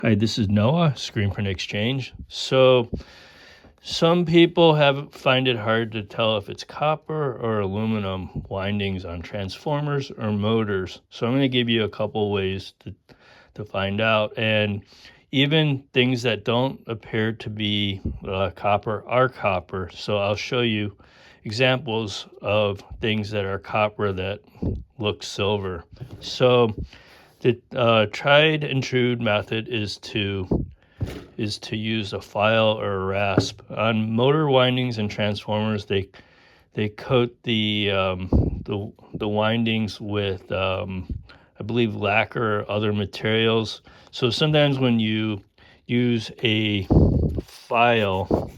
Hi, this is Noah, Screen Print Exchange. So some people find it hard to tell if it's copper or aluminum windings on transformers or motors. So I'm going to give you a couple ways to find out. And even things that don't appear to be copper are copper. So I'll show you examples of things that are copper that look silver. So the tried and true method is to use a file or a rasp on motor windings and transformers. They coat the windings with I believe lacquer or other materials. So sometimes when you use a file,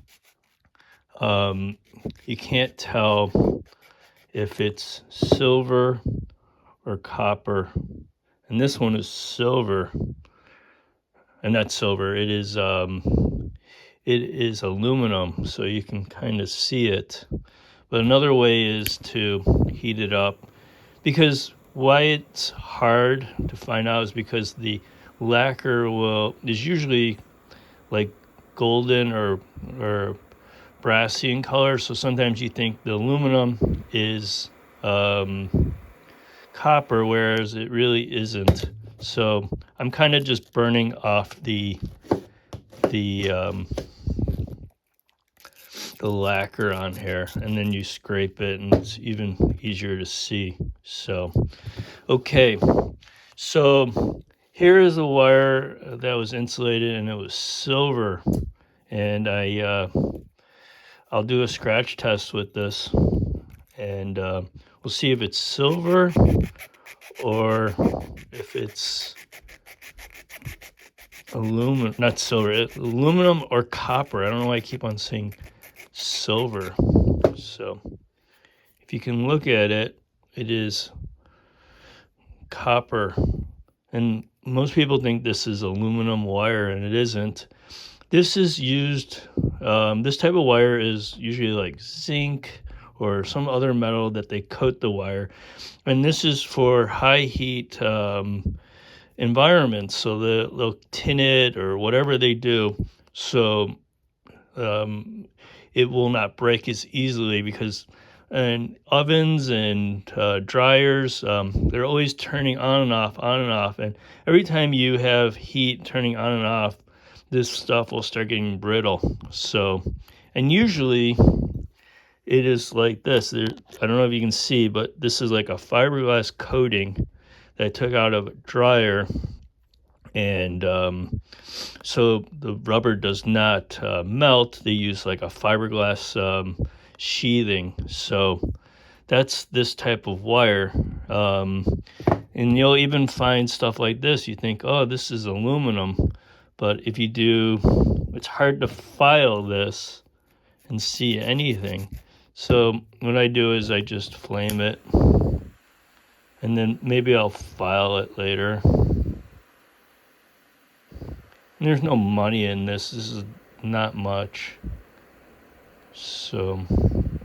you can't tell if it's silver or copper. And this one is silver, and not silver. It is aluminum, so you can kind of see it. But another way is to heat it up, because why it's hard to find out is because the lacquer is usually like golden or brassy in color. So sometimes you think the aluminum is copper, whereas it really isn't. So I'm kind of just burning off the lacquer on here, and then you scrape it and it's even easier to see. So okay, so here is a wire that was insulated and it was silver, and I'll do a scratch test with this, and we'll see if it's silver or if it's aluminum or copper. I don't know why I keep on saying silver. So if you can look at it, it is copper. And most people think this is aluminum wire, and it isn't. This is used, this type of wire is usually like zinc or some other metal that they coat the wire. And this is for high heat environments, so they'll tin it or whatever they do, so it will not break as easily, because in ovens and dryers, they're always turning on and off, and every time you have heat turning on and off, this stuff will start getting brittle. So, and usually it is like this. I don't know if you can see, but this is like a fiberglass coating that I took out of a dryer, and so the rubber does not melt. They use like a fiberglass sheathing. So that's this type of wire, and you'll even find stuff like this. You think, oh, this is aluminum, but if you do, it's hard to file this and see anything. So what I do is I just flame it, and then maybe I'll file it later. And there's no money in this. This is not much. So, and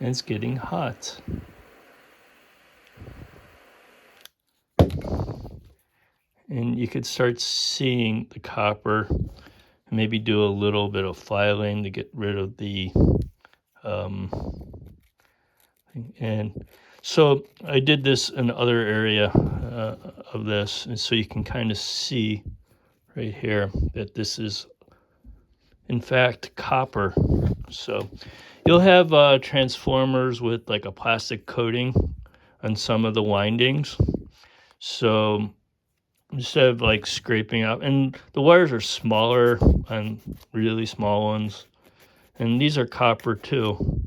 it's getting hot. And you could start seeing the copper. Maybe do a little bit of filing to get rid of the and so I did this in other area of this, and so you can kind of see right here that this is in fact copper. So you'll have transformers with like a plastic coating on some of the windings. So instead of like scraping out, and the wires are smaller on really small ones, and these are copper too.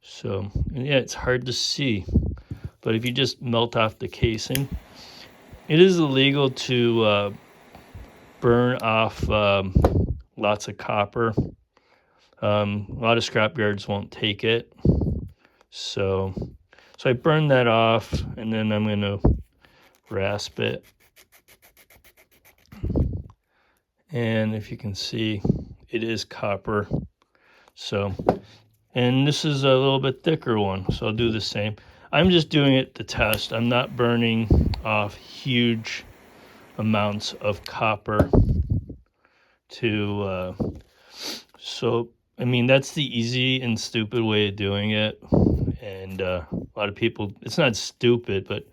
So yeah, it's hard to see, but if you just melt off the casing, it is illegal to burn off lots of copper. A lot of scrap yards won't take it. So I burned that off, and then I'm going to rasp it. And if you can see, it is copper. So, and this is a little bit thicker one, so I'll do the same. I'm just doing it to test. I'm not burning off huge amounts of copper to, so, I mean, that's the easy and stupid way of doing it. And a lot of people, it's not stupid, but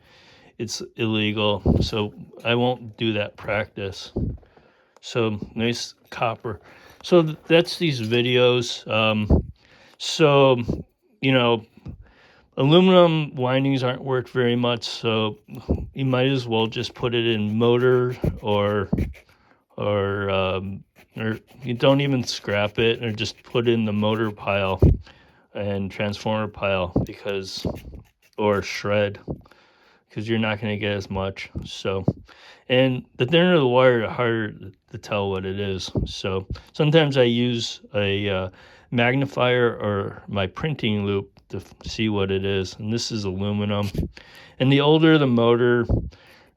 it's illegal. So I won't do that practice. So nice copper. So that's these videos. So, you know, aluminum windings aren't worth very much, so you might as well just put it in motor, or you don't even scrap it, or just put it in the motor pile and transformer pile, because, or shred, because you're not going to get as much. So, and the thinner the wire, the harder to tell what it is. So sometimes I use a magnifier or my printing loop to see what it is. And this is aluminum. And the older the motor,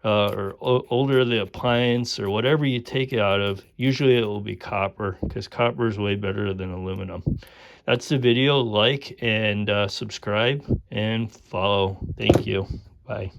or older the appliance, or whatever you take it out of, usually it will be copper, because copper is way better than aluminum. That's the video. Like and subscribe and follow. Thank you. Bye.